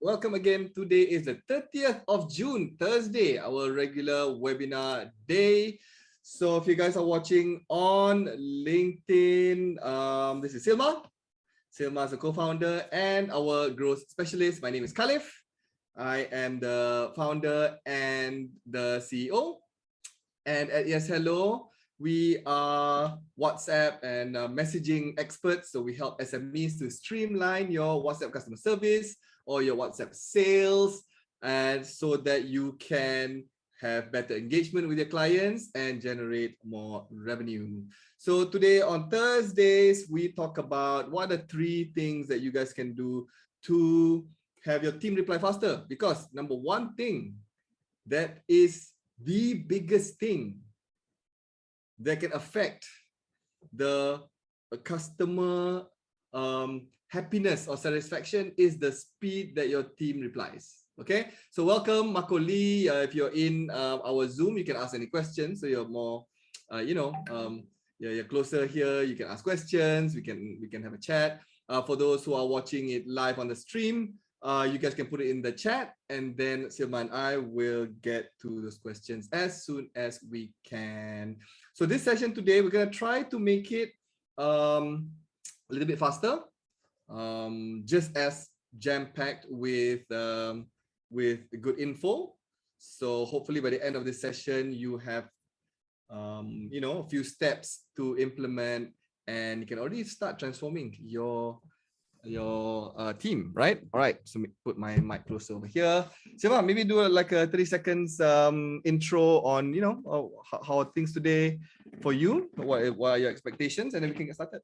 welcome again. Today is the 30th of June, Thursday, our regular webinar day. So if you guys are watching on LinkedIn, this is Silma. Silma is the co-founder and our growth specialist. My name is Khalif. I am the founder and the CEO. And at YesHello, we are WhatsApp and messaging experts. So we help SMEs to streamline your WhatsApp customer service or your WhatsApp sales, and so that you can have better engagement with your clients and generate more revenue. So today on Thursdays, we talk about what are the 3 things that you guys can do to have your team reply faster. Because number one thing that is the biggest thing that can affect the customer happiness or satisfaction is the speed that your team replies. Okay, so welcome Makoli. If you're in our Zoom, you can ask any questions. So you're more, you're closer here. You can ask questions. We can have a chat. For those who are watching it live on the stream, you guys can put it in the chat, and then Silma and I will get to those questions as soon as we can. So this session today, we're gonna try to make it a little bit faster, just as jam-packed with good info. So hopefully by the end of this session, you have a few steps to implement, and you can already start transforming your team, right? All right, so put my mic closer over here. Silma, maybe do like a 30 seconds intro on how are things today for you, what are your expectations, and then we can get started.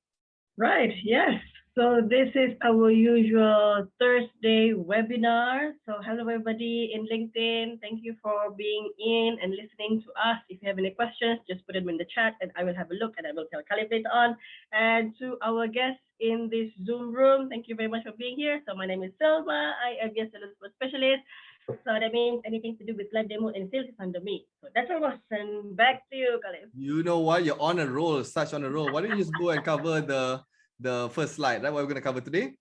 Right, yes. So this is our usual Thursday webinar. So hello everybody in LinkedIn. Thank you for being in and listening to us. If you have any questions, just put them in the chat and I will have a look and I will tell Khalif later on. And to our guests in this Zoom room, thank you very much for being here. So my name is Selma. I am YesHello specialist. So that means anything to do with live demo and sales is under me. So that's all. And back to you, Khalif. You know what? You're on a roll, such on a roll. Why don't you just go and cover the first slide, right? What we're going to cover today?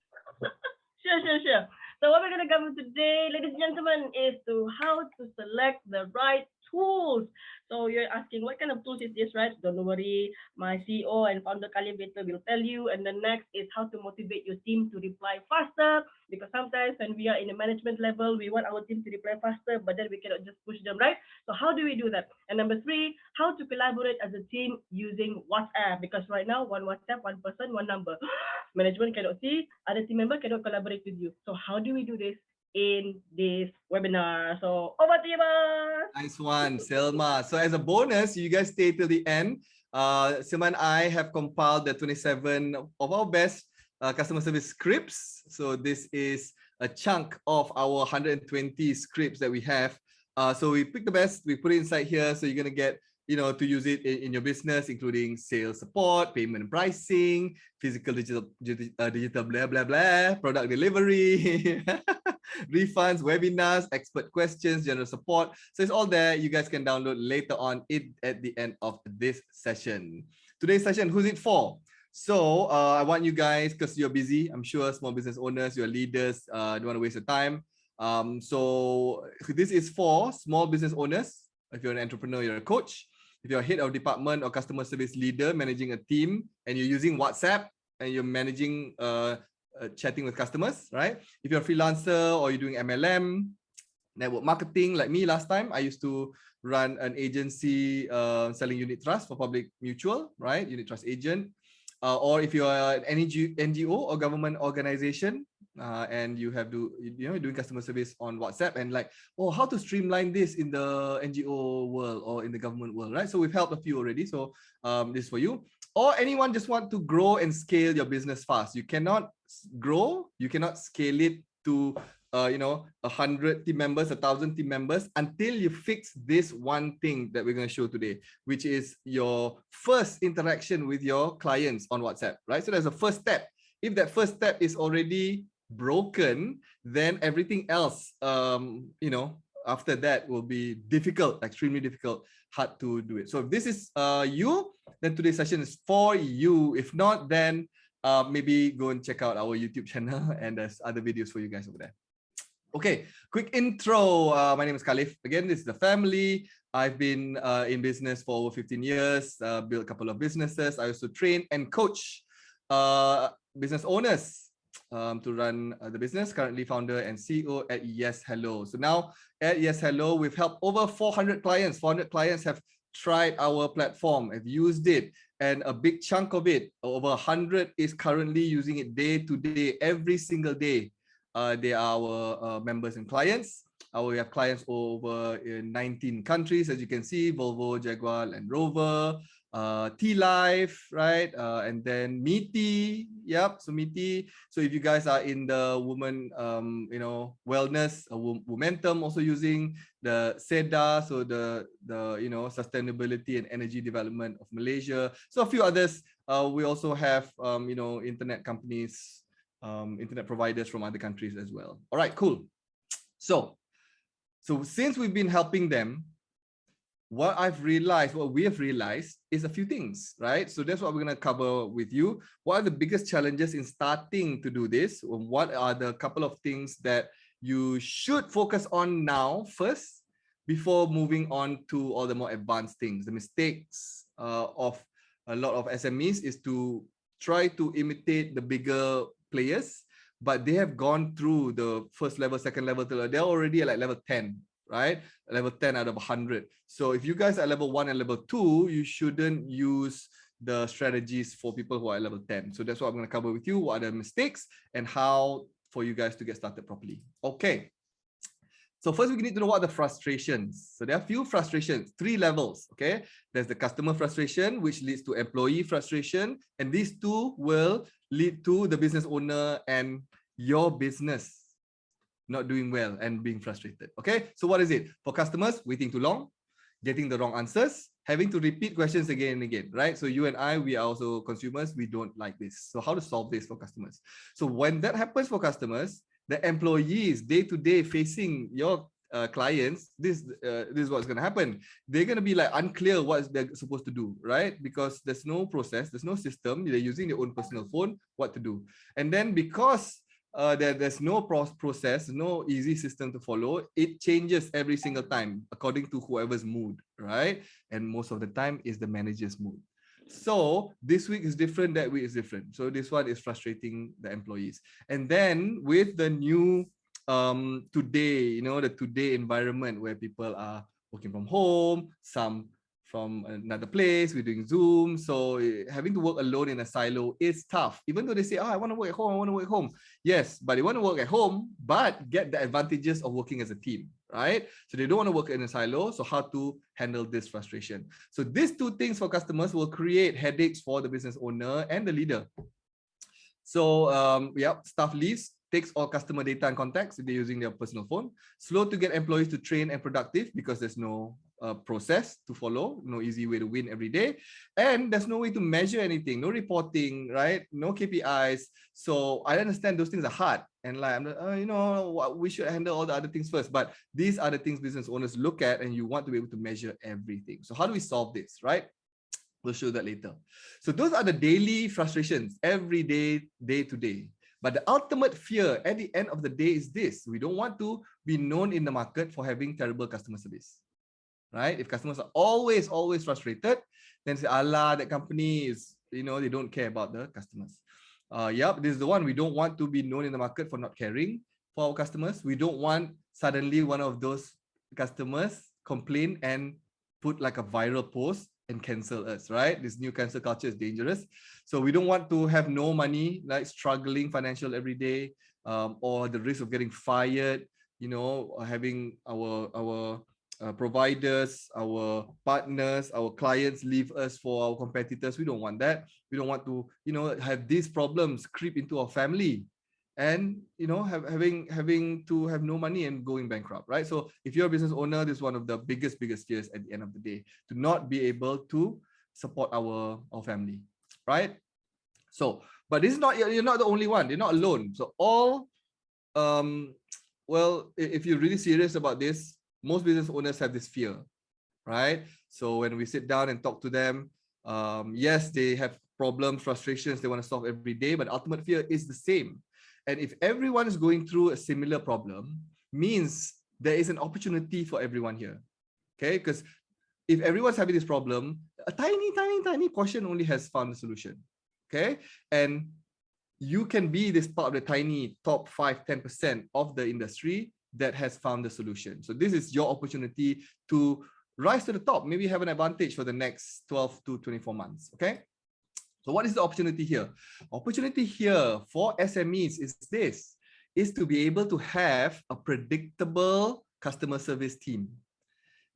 Sure. So what we're going to cover today, ladies and gentlemen, is how to select the right tools. So you're asking what kind of tools is this, right? Don't worry, my CEO and founder Khalif will tell you. And the next is how to motivate your team to reply faster. Because sometimes when we are in a management level, we want our team to reply faster, but then we cannot just push them, right? So how do we do that? And number 3, how to collaborate as a team using WhatsApp. Because right now, one WhatsApp, one person, one number. Management cannot see, other team member cannot collaborate with you. So how do we do this in this webinar? So over to you, boss. Nice one, Selma. So as a bonus, you guys stay till the end. Selma and I have compiled the 27 of our best customer service scripts. So this is a chunk of our 120 scripts that we have. So we pick the best, we put it inside here. So you're gonna get to use it in your business, including sales support, payment and pricing, physical, digital, blah, blah, blah, product delivery, refunds, webinars, expert questions, general support. So it's all there. You guys can download later on at the end of this session. Today's session, who's it for? So I want you guys, because you're busy, I'm sure small business owners, your leaders, don't want to waste your time. So this is for small business owners. If you're an entrepreneur, you're a coach. If you're a head of department or customer service leader managing a team and you're using WhatsApp and you're managing chatting with customers, right? If you're a freelancer or you're doing MLM, network marketing, like me last time, I used to run an agency selling unit trust for public mutual, right? Unit trust agent. Or if you're an NGO or government organization, and you have to, doing customer service on WhatsApp and like, oh, how to streamline this in the NGO world or in the government world, right? So we've helped a few already. So this is for you. Or anyone just want to grow and scale your business fast. You cannot grow, you cannot scale it to 100 team members, 1,000 team members until you fix this one thing that we're going to show today, which is your first interaction with your clients on WhatsApp, right? So there's a first step. If that first step is already broken, then everything else, after that will be difficult, extremely difficult, hard to do it. So if this is you, then today's session is for you. If not, then maybe go and check out our YouTube channel and there's other videos for you guys over there. Okay, quick intro. My name is Khalif. Again, this is the family. I've been in business for over 15 years, built a couple of businesses. I also train and coach business owners to run the business. Currently founder and CEO at YesHello. So now at YesHello, we've helped over 400 clients. 400 clients have tried our platform, have used it, and a big chunk of it, over 100, is currently using it day to day, every single day. They are our members and clients. We have clients over in 19 countries, as you can see: Volvo, Jaguar, and Rover, T-Life, right? And then Meaty, yep. So Meaty. So if you guys are in the woman, wellness, momentum, also using the SEDA, so the sustainability and energy development of Malaysia. So a few others. We also have internet companies, internet providers from other countries as well. All right, cool. So since we've been helping them, what we have realized is a few things, right? So that's what we're going to cover with you. What are the biggest challenges in starting to do this? What are the couple of things that you should focus on now first before moving on to all the more advanced things? The mistakes of a lot of SMEs is to try to imitate the bigger players, but they have gone through the first level, second level, they're already at like level 10, right? Level 10 out of 100. So if you guys are level 1 and level 2, you shouldn't use the strategies for people who are level 10. So that's what I'm going to cover with you. What are the mistakes and how for you guys to get started properly. Okay. So first we need to know what are the frustrations. So there are a few frustrations, 3 levels, okay? There's the customer frustration, which leads to employee frustration. And these two will lead to the business owner and your business not doing well and being frustrated, okay? So what is it? For customers, waiting too long, getting the wrong answers, having to repeat questions again and again, right? So you and I, we are also consumers. We don't like this. So how to solve this for customers? So when that happens for customers, the employees day-to-day facing your clients, this is what's going to happen. They're going to be like unclear what they're supposed to do, right? Because there's no process, there's no system. They're using their own personal phone, what to do. And then because there's no process, no easy system to follow, it changes every single time according to whoever's mood, right? And most of the time is the manager's mood. So this week is different, that week is different. So this one is frustrating the employees. And then with the new today, the today environment where people are working from home, some from another place, we're doing Zoom. So having to work alone in a silo is tough. Even though they say, oh, I want to work at home, I want to work at home. Yes, but they want to work at home, but get the advantages of working as a team, right? So they don't want to work in a silo. So how to handle this frustration? So these 2 things for customers will create headaches for the business owner and the leader. So staff leaves, takes all customer data and contacts if they're using their personal phone. Slow to get employees to train and productive because there's no process to follow, no easy way to win every day. And there's no way to measure anything, no reporting, right? No KPIs. So I understand those things are hard. And like, we should handle all the other things first. But these are the things business owners look at and you want to be able to measure everything. So how do we solve this, right? We'll show that later. So those are the daily frustrations, every day, day to day. But the ultimate fear at the end of the day is this: we don't want to be known in the market for having terrible customer service, right? If customers are always frustrated, then say, Allah, that company is, they don't care about the customers. This is the one. We don't want to be known in the market for not caring for our customers. We don't want suddenly one of those customers complain and put like a viral post and cancel us, right? This new cancel culture is dangerous. So we don't want to have no money, like struggling financial every day, or the risk of getting fired, having our providers, our partners, our clients leave us for our competitors. We don't want that. We don't want to, have these problems creep into our family and, having to have no money and going bankrupt, right? So if you're a business owner, this is one of the biggest fears at the end of the day, to not be able to support our family, right? So, but this is not, you're not the only one. You're not alone. So all, if you're really serious about this, most business owners have this fear, right? So when we sit down and talk to them, yes, they have problems, frustrations they want to solve every day, but ultimate fear is the same. And if everyone is going through a similar problem, means there is an opportunity for everyone here. Okay, because if everyone's having this problem, a tiny portion only has found the solution. Okay, and you can be this part of the tiny top 5-10% of the industry that has found the solution. So this is your opportunity to rise to the top. Maybe have an advantage for the next 12 to 24 months. Okay. So what is the opportunity here? Opportunity here for SMEs is to be able to have a predictable customer service team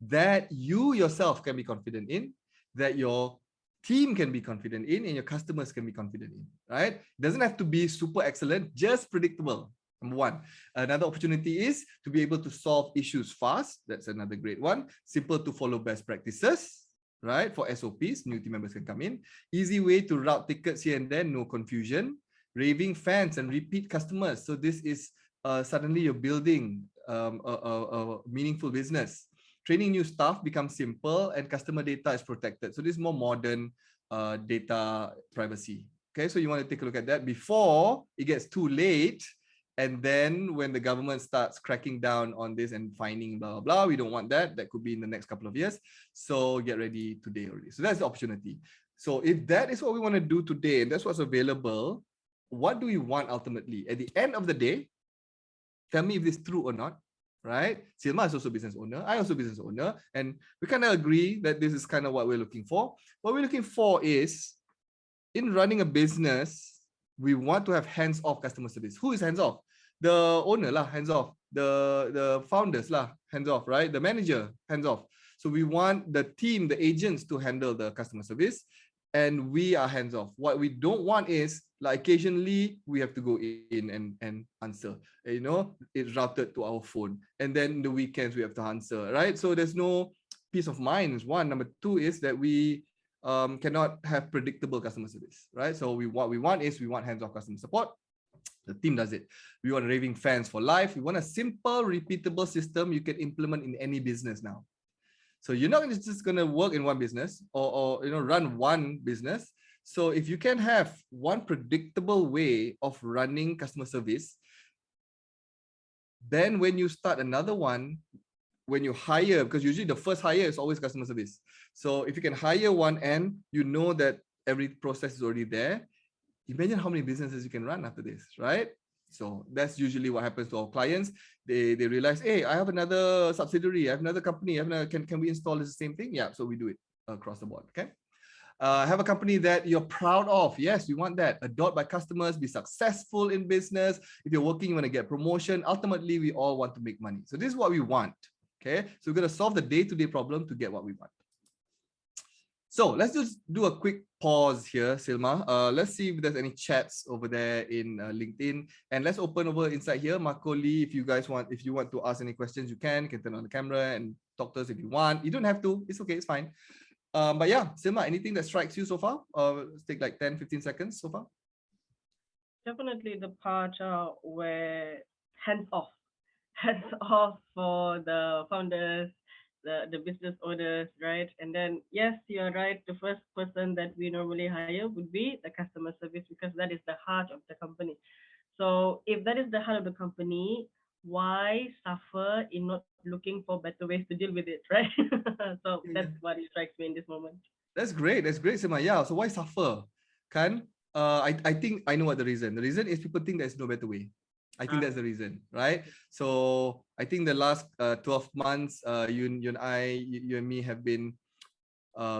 that you yourself can be confident in, that your team can be confident in, and your customers can be confident in, right? It doesn't have to be super excellent, just predictable. Number one. Another opportunity is to be able to solve issues fast. That's another great one. Simple to follow best practices, right? For SOPs, new team members can come in. Easy way to route tickets here and there, no confusion. Raving fans and repeat customers. So this is suddenly you're building a meaningful business. Training new staff becomes simple and customer data is protected. So this is more modern data privacy. Okay, so you want to take a look at that before it gets too late. And then when the government starts cracking down on this and fining blah, blah, blah, we don't want that. That could be in the next couple of years. So get ready today already. So that's the opportunity. So if that is what we want to do today and that's what's available, what do we want ultimately? At the end of the day, tell me if this is true or not, right? Silma is also a business owner. I also a business owner. And we kind of agree that this is kind of what we're looking for. What we're looking for is, in running a business, we want to have hands-off customer service. Who is hands-off? The owner lah, hands-off. The founders lah, hands-off, right? The manager, hands-off. So we want the team, the agents to handle the customer service, and we are hands-off. What we don't want is, like, occasionally we have to go in and answer. You know, it's routed to our phone, and then the weekends we have to answer, right? So there's no peace of mind is one. Number two is that we cannot have predictable customer service, right? So what we want hands-off customer support. The team does it. We want raving fans for life. We want a simple, repeatable system you can implement in any business now. So you're not just going to work in one business or you know, run one business. So if you can have one predictable way of running customer service, then when you start another one, when you hire, because usually the first hire is always customer service. So if you can hire one and you know that every process is already there, imagine how many businesses you can run after this, right? So that's usually what happens to our clients. They realize, hey, I have another subsidiary, I have another company, can we install the same thing? Yeah, so we do it across the board, okay? Have a company that you're proud of. Yes, we want that. Adored by customers, be successful in business. If you're working, you want to get promotion. Ultimately, we all want to make money. So this is what we want, okay? So we're going to solve the day-to-day problem to get what we want. So let's just do a quick pause here, Silma. Let's see if there's any chats over there in LinkedIn, and let's open over inside here. Marco Lee, if you want to ask any questions, you can turn on the camera and talk to us if you want. You don't have to. It's okay. It's fine. But yeah, Silma, anything that strikes you so far? Let's take like 10-15 seconds so far. Definitely the part where hands off for the founders, the business owners, right? And then, yes, you're right. The first person that we normally hire would be the customer service, because that is the heart of the company. So if that is the heart of the company, why suffer in not looking for better ways to deal with it, right? So that's what strikes me in this moment. That's great, Silma. Yeah, so why suffer? I think I know what the reason. The reason is people think there's no better way. I think that's the reason, right? So I think the last 12 months, you and me have been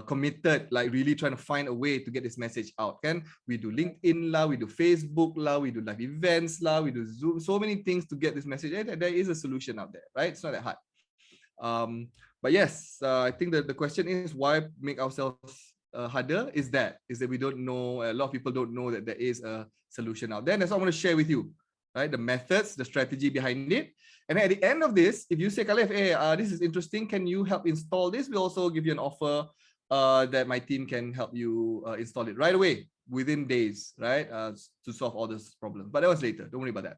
committed, like really trying to find a way to get this message out. We do LinkedIn lah, we do Facebook lah, we do live events lah, we do Zoom, so many things to get this message. And there is a solution out there, right? It's not that hard. But yes, I think that the question is, why make ourselves harder? Is that we don't know, a lot of people don't know that there is a solution out there. And that's what I want to share with you, right? The methods, the strategy behind it. And at the end of this, if you say, Khalif, hey, this is interesting, can you help install this? We'll also give you an offer that my team can help you install it right away, within days, right? To solve all those problems. But that was later. Don't worry about that.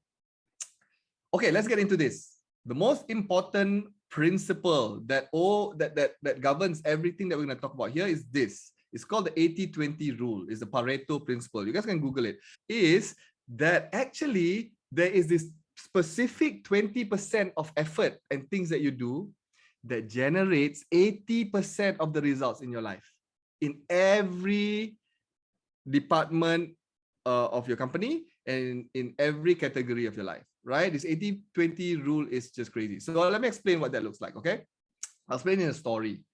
Okay, let's get into this. The most important principle that governs everything that we're going to talk about here is this. It's called the 80-20 rule. It's the Pareto principle. You guys can Google it. Is that actually there is this specific 20% of effort and things that you do that generates 80% of the results in your life, in every department of your company and in every category of your life, right? This 80-20 rule is just crazy. So let me explain what that looks like, okay? I'll explain in a story.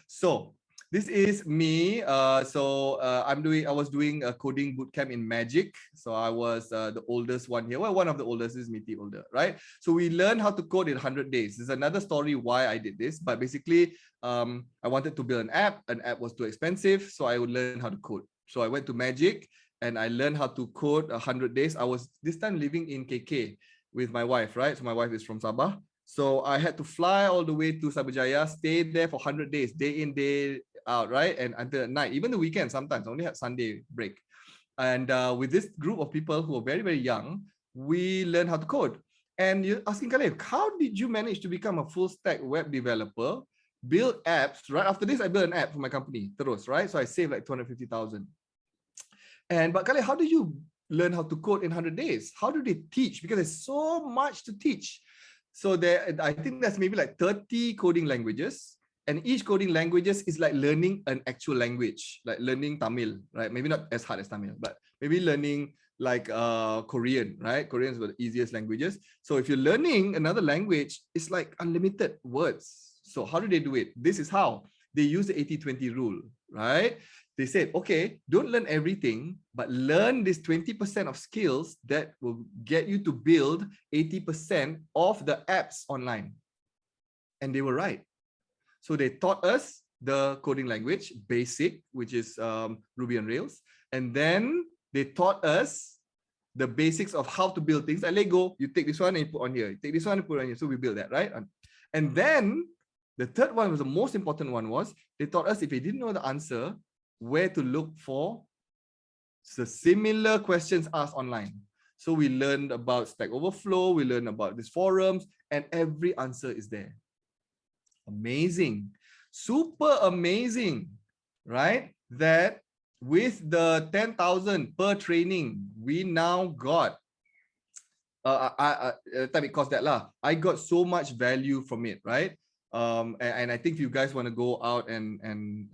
So this is me. I was doing a coding bootcamp in Magic. So I was the oldest one here. Well, one of the oldest is Miti older, right? So we learned how to code in 100 days. There's another story why I did this, but basically, I wanted to build an app. An app was too expensive, so I would learn how to code. So I went to Magic and I learned how to code 100 days. I was this time living in KK with my wife, right? So my wife is from Sabah. So I had to fly all the way to Sabajaya, stay there for 100 days, day in, day out, right? And until at night, even the weekend, sometimes I only had Sunday break. And with this group of people who are very, very young, we learned how to code. And you're asking, Khalif, how did you manage to become a full stack web developer, build apps? Right after this, I built an app for my company, Terus, right? So I saved like 250,000. But Khalif, how did you learn how to code in 100 days? How do they teach? Because there's so much to teach. So I think that's maybe like 30 coding languages, and each coding languages is like learning an actual language, like learning Tamil, right? Maybe not as hard as Tamil, but maybe learning like Korean, right? Korean is one of the easiest languages. So if you're learning another language, it's like unlimited words. So how do they do it? This is how they use the 80-20 rule, right? They said, okay, don't learn everything, but learn this 20% of skills that will get you to build 80% of the apps online. And they were right. So they taught us the coding language, basic, which is Ruby on Rails. And then they taught us the basics of how to build things. Like Lego, you take this one and you put on here. You take this one and put on here. So we build that, right? And then the third one was the most important one was they taught us if you didn't know the answer, where to look for the similar questions asked online. So we learned about Stack Overflow, we learned about these forums, and every answer is there. Amazing, super amazing, right? That with the 10,000 per training, we now got, time it cost that lah. I got so much value from it, right? And I think if you guys want to go out and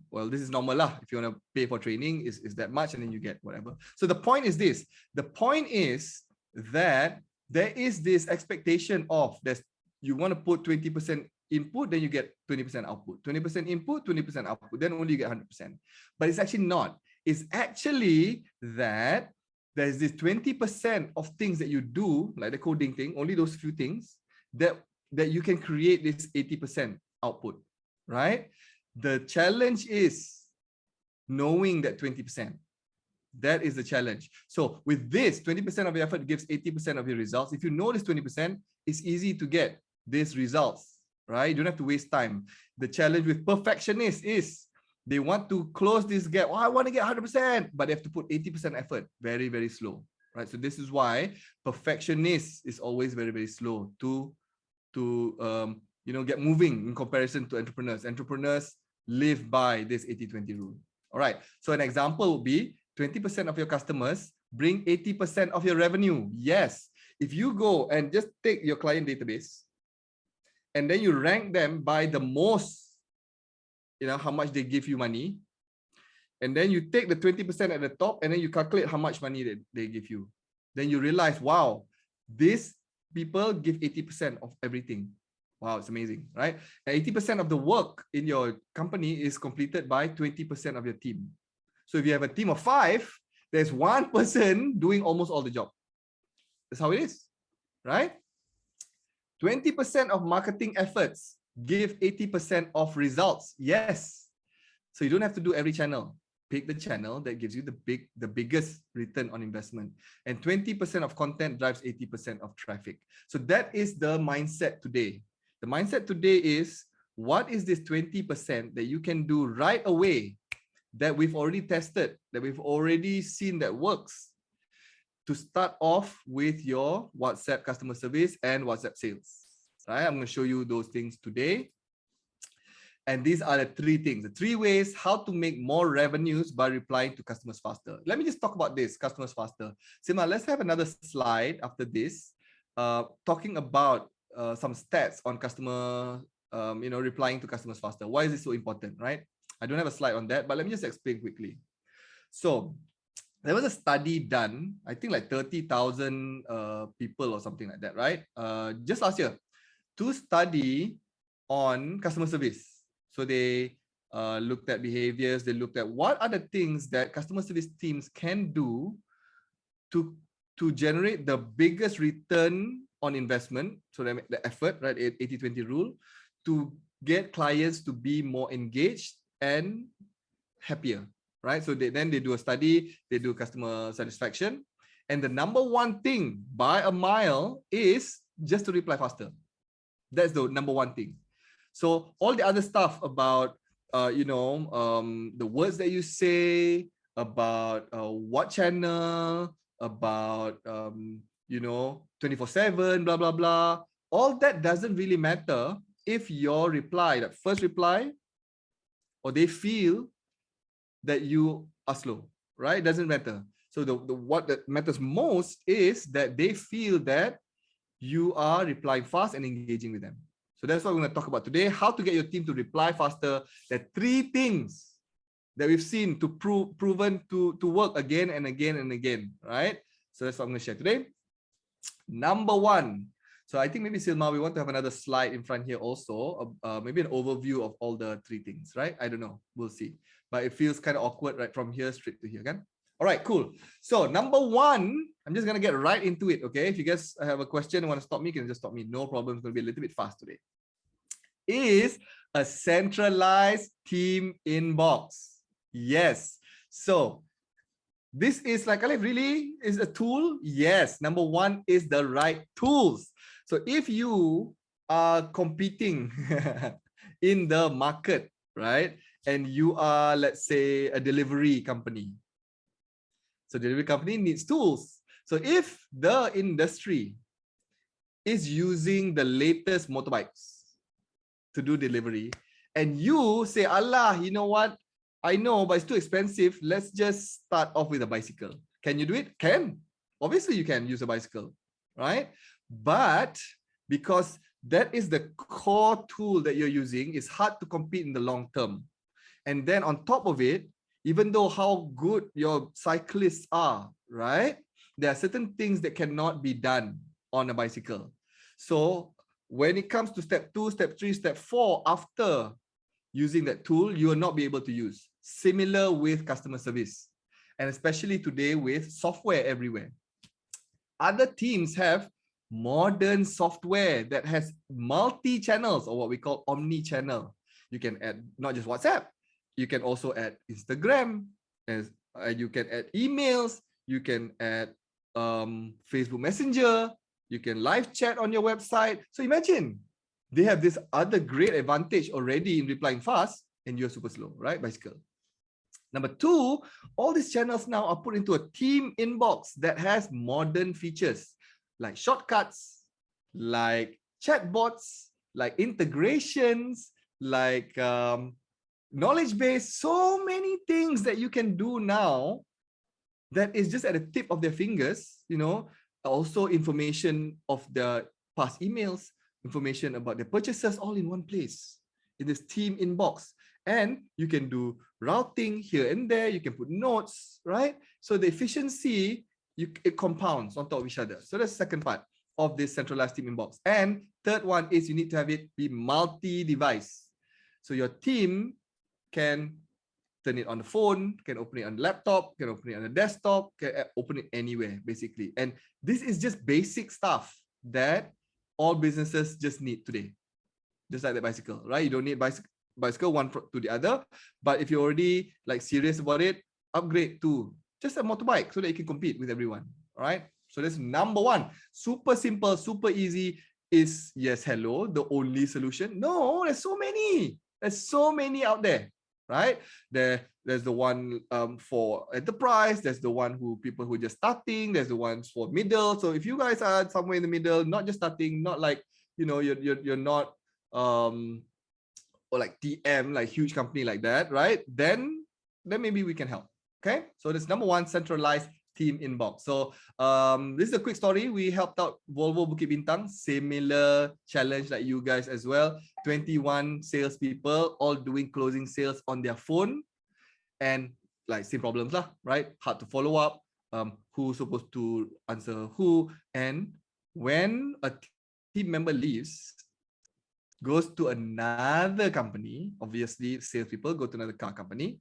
well, this is normal lah. If you want to pay for training, is that much, and then you get whatever. So the point is this: the point is that there is this expectation of that you want to put 20% input, then you get 20% output. 20% input, 20% output, then only you get 100%. But it's actually not. It's actually that there's this 20% of things that you do, like the coding thing, only those few things that you can create this 80% output, right? The challenge is knowing that 20%. That is the challenge. So with this, 20% of your effort gives 80% of your results. If you know this 20%, it's easy to get these results, right? You don't have to waste time. The challenge with perfectionists is they want to close this gap. Oh, I want to get 100%, but they have to put 80% effort. Very, very slow, right? So this is why perfectionist is always very, very slow to get moving in comparison to entrepreneurs. Entrepreneurs live by this 80-20 rule. All right. So an example would be 20% of your customers bring 80% of your revenue. Yes. If you go and just take your client database and then you rank them by the most, how much they give you money. And then you take the 20% at the top and then you calculate how much money they give you. Then you realize, wow, these people give 80% of everything. Wow, it's amazing, right? And 80% of the work in your company is completed by 20% of your team. So if you have a team of 5, there's one person doing almost all the job. That's how it is, right? 20% of marketing efforts give 80% of results. Yes. So you don't have to do every channel. Pick the channel that gives you the biggest return on investment. And 20% of content drives 80% of traffic. So that is the mindset today. The mindset today is, what is this 20% that you can do right away that we've already tested, that we've already seen that works, to start off with your WhatsApp customer service and WhatsApp sales, right? I'm going to show you those things today. And these are the 3 things, the 3 ways how to make more revenues by replying to customers faster. Let me just talk about this, customers faster. Sima, let's have another slide after this. talking about some stats on customer, replying to customers faster. Why is this so important, right? I don't have a slide on that, but let me just explain quickly. So there was a study done, I think like 30,000 people or something like that, right? Just last year, to study on customer service. So they looked at behaviors, they looked at what are the things that customer service teams can do to generate the biggest return on investment. So the effort, right, 80-20 rule, to get clients to be more engaged and happier, right? So then they do a study, they do customer satisfaction, and the number one thing by a mile is just to reply faster. That's the number one thing. So all the other stuff about the words that you say, about what channel, about 24/7, blah blah blah, all that doesn't really matter if your reply, that first reply, or they feel that you are slow, right? It doesn't matter. So the what that matters most is that they feel that you are replying fast and engaging with them. So that's what we're going to talk about today, how to get your team to reply faster. There are 3 things that we've seen to proven to work again and again and again, right? So that's what I'm going to share today. Number 1. So I think maybe Silma, we want to have another slide in front here also, maybe an overview of all the 3 things, right? I don't know, we'll see. But it feels kind of awkward right from here straight to here, okay? All right, cool. So number 1, I'm just going to get right into it, okay? If you guys have a question and want to stop me, you can just stop me. No problem. It's going to be a little bit fast today. Is a centralized team inbox. Yes. So this is like, Alif, really is a tool? Yes. Number 1 is the right tools. So if you are competing in the market, right? And you are, let's say, a delivery company. So delivery company needs tools. So if the industry is using the latest motorbikes to do delivery, and you say, Allah, you know what? I know, but it's too expensive. Let's just start off with a bicycle. Can you do it? Can. Obviously, you can use a bicycle, right? But because that is the core tool that you're using, it's hard to compete in the long term. And then on top of it, even though how good your cyclists are, right? There are certain things that cannot be done on a bicycle. So when it comes to step 2, step 3, step 4, after using that tool, you will not be able to use. Similar with customer service. And especially today with software everywhere. Other teams have modern software that has multi-channels, or what we call omni-channel. You can add not just WhatsApp, you can also add Instagram, as you can add emails, you can add Facebook Messenger, you can live chat on your website. So imagine they have this other great advantage already in replying fast, and you're super slow, right? Bicycle. Number 2, all these channels now are put into a team inbox that has modern features like shortcuts, like chatbots, like integrations, like knowledge base, so many things that you can do now that is just at the tip of their fingers, also information of the past emails, information about their purchases, all in one place in this team inbox. And you can do routing here and there, you can put notes, right? So the efficiency, it compounds on top of each other. So that's the second part of this centralized team inbox. And third one is you need to have it be multi-device. So your team can turn it on the phone, can open it on the laptop, can open it on the desktop, can open it anywhere, basically. And this is just basic stuff that all businesses just need today. Just like the bicycle, right? You don't need bicycle one to the other. But if you're already like serious about it, upgrade to just a motorbike so that you can compete with everyone. All right. So that's number 1. Super simple, super easy. Is YesHello the only solution? No, there's so many. There's so many out there. Right? There's the one for enterprise, there's the one who people who are just starting, there's the ones for middle. So if you guys are somewhere in the middle, not just starting, not like you're not or like TM, like huge company like that, right? Then maybe we can help. Okay, so that's number 1, centralized team inbox. So this is a quick story. We helped out Volvo Bukit Bintang, similar challenge like you guys as well. 21 salespeople all doing closing sales on their phone, and like same problems lah, right? Hard to follow up. Who's supposed to answer who, and when a team member leaves, goes to another company, obviously salespeople go to another car company,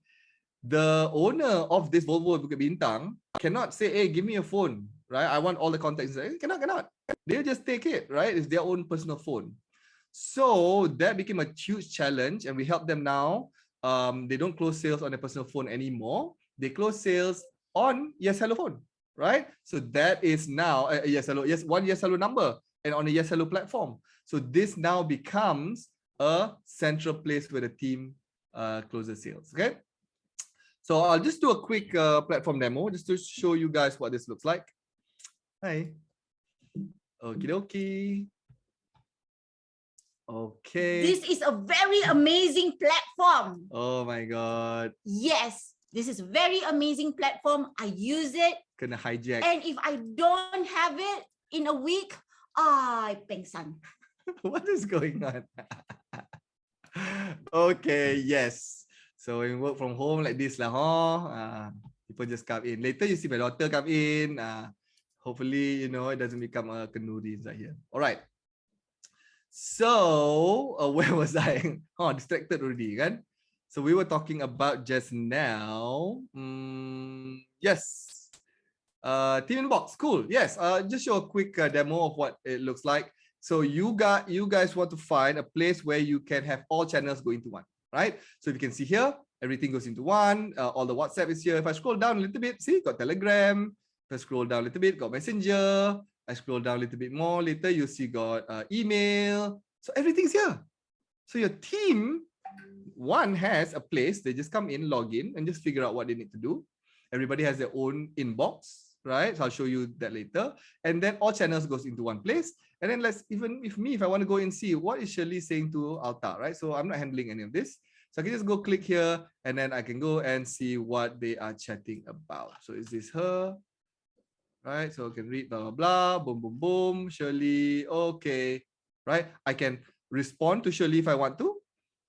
the owner of this Volvo Bukit Bintang cannot say, hey, give me a phone, right? I want all the contacts. Cannot. They'll just take it, right? It's their own personal phone. So that became a huge challenge, and we help them now. They don't close sales on their personal phone anymore. They close sales on YesHello phone, right? So that is now a YesHello, one YesHello number, and on a YesHello platform. So this now becomes a central place where the team closes sales, okay? So I'll just do a quick platform demo just to show you guys what this looks like. Hi. Okie dokie. Okay. This is a very amazing platform. Oh my God. Yes, this is a very amazing platform. I use it. Kena hijack. And if I don't have it in a week, I pengsan. What is going on? Okay, yes. So we work from home like this lah, people just come in. Later you see my daughter come in. Hopefully, you know, it doesn't become a kenduri inside here. All right. So where was I? Oh, distracted already, kan? So we were talking about just now. Yes. Team inbox, cool. Yes. Just show a quick demo of what it looks like. So you guys want to find a place where you can have all channels go into one, right? So if you can see here, everything goes into one. All the WhatsApp is here. If I scroll down a little bit, see, got Telegram. If I scroll down a little bit, got Messenger. I scroll down a little bit more. Later, you see got email. So everything's here. So your team, one has a place. They just come in, log in, and just figure out what they need to do. Everybody has their own inbox, right? So I'll show you that later. And then all channels goes into one place. And then if I want to go and see what is Shirley saying to Alta, right? So I'm not handling any of this. So I can just go click here, and then I can go and see what they are chatting about. So is this her? Right? So I can read blah, blah, blah, boom, boom, boom, Shirley, okay, right? I can respond to Shirley if I want to,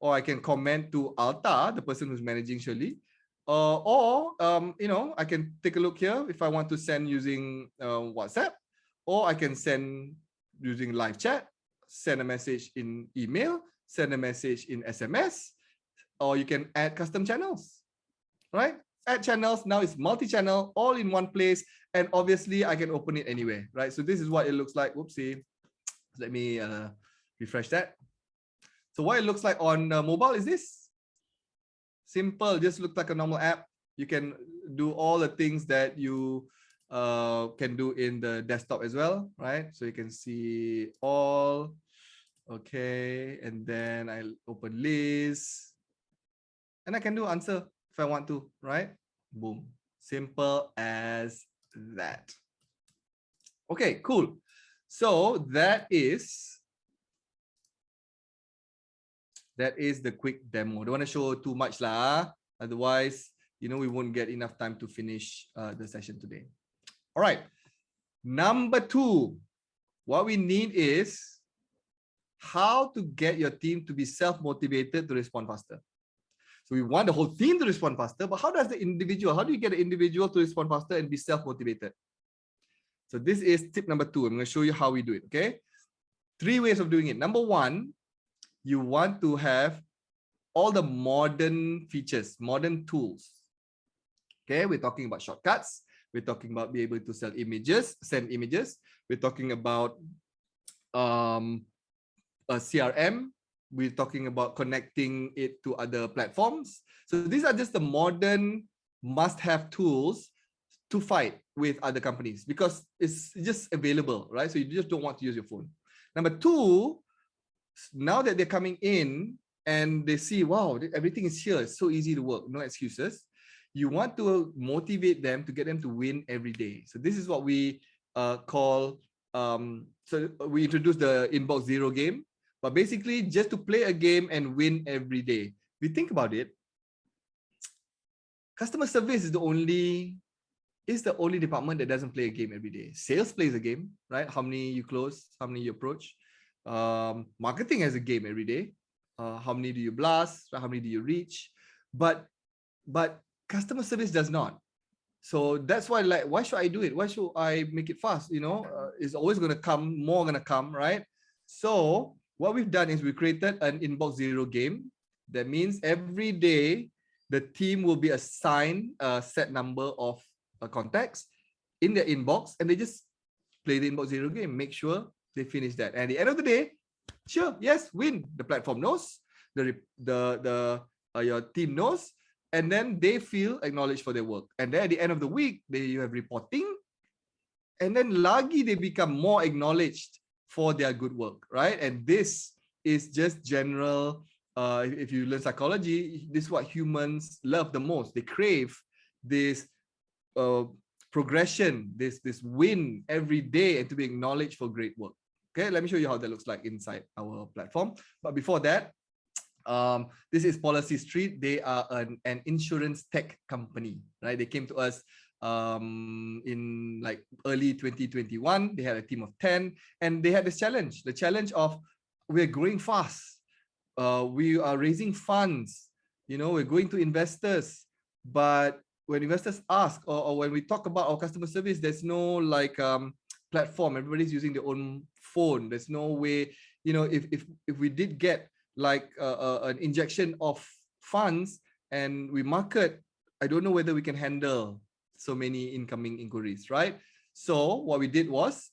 or I can comment to Alta, the person who's managing Shirley, you know, I can take a look here if I want to send using WhatsApp, or I can send using live chat, send a message in email, send a message in SMS, or you can add custom channels, right? Add channels, now it's multi-channel, all in one place, and obviously I can open it anywhere, right? So this is what it looks like. Whoopsie. Let me refresh that. So what it looks like on mobile is this. Simple, just looks like a normal app. You can do all the things that you can do in the desktop as well, right? So you can see all, okay, and then I open list, and I can do answer if I want to, right? Boom, simple as that. Okay, cool. So that is the quick demo. Don't want to show too much lah, otherwise, you know, we won't get enough time to finish the session today. All right, number 2, what we need is how to get your team to be self-motivated to respond faster. So we want the whole team to respond faster, but how do you get the individual to respond faster and be self-motivated? So this is tip number 2. I'm going to show you how we do it, okay? 3 ways of doing it. Number 1, you want to have all the modern features, modern tools. Okay, we're talking about shortcuts. We're talking about being able to send images. We're talking about a CRM. We're talking about connecting it to other platforms. So these are just the modern must-have tools to fight with other companies because it's just available, right? So you just don't want to use your phone. Number 2, now that they're coming in and they see, wow, everything is here. It's so easy to work, no excuses. You want to motivate them to get them to win every day. So this is what we call, so we introduced the Inbox Zero game, but basically just to play a game and win every day. If you think about it, customer service is the only is the only department that doesn't play a game every day. Sales plays a game, right? How many you close, how many you approach. Marketing has a game every day. How many do you blast? How many do you reach? But customer service does not. So that's why, like, why should I do it? Why should I make it fast? It's always going to come, more going to come, right? So what we've done is we created an inbox zero game. That means every day the team will be assigned a set number of contacts in their inbox, and they just play the inbox zero game. Make sure they finish that. And at the end of the day, sure, yes, win. The platform knows, your team knows, and then they feel acknowledged for their work. And then at the end of the week, you have reporting, and then lagi they become more acknowledged for their good work, right? And this is just general. If you learn psychology, this is what humans love the most. They crave this progression, this win every day, and to be acknowledged for great work. Okay, let me show you how that looks like inside our platform. But before that, this is Policy Street. They are an insurance tech company, right? They came to us in like early 2021. They had a team of 10, and they had this challenge, the challenge of, we're growing fast. We are raising funds, we're going to investors, but when investors ask, or when we talk about our customer service, there's no like platform. Everybody's using their own phone. There's no way, if we did get like an injection of funds and we market, I don't know whether we can handle so many incoming inquiries, right? So what we did was